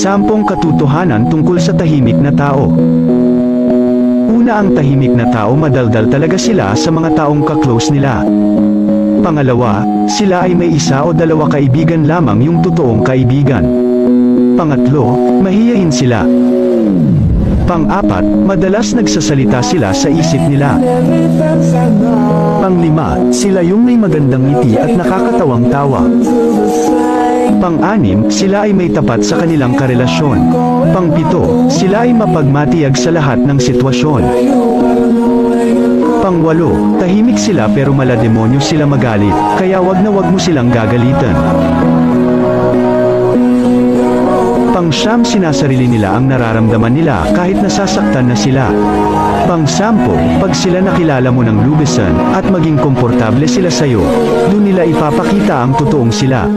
10 katotohanan tungkol sa tahimik na tao. Una, ang tahimik na tao, madaldal talaga sila sa mga taong ka-close nila. Pangalawa, sila ay may 1 o 2 kaibigan lamang yung totoong kaibigan. Pangatlo, mahiyain sila. Pang-4, madalas nagsasalita sila sa isip nila. Pang-5, sila yung may magandang ngiti at nakakatawang tawa. Pang-6, sila ay may tapat sa kanilang karelasyon. Pang-7, sila ay mapagmatiyag sa lahat ng sitwasyon. Pang-8, tahimik sila pero malademonyo sila magalit, kaya wag na wag mo silang gagalitan. Pang-9, sinasarili nila ang nararamdaman nila kahit nasasaktan na sila. Pang-10, pag sila nakilala mo ng lubesan at maging komportable sila sa'yo, dun nila ipapakita ang totoong sila.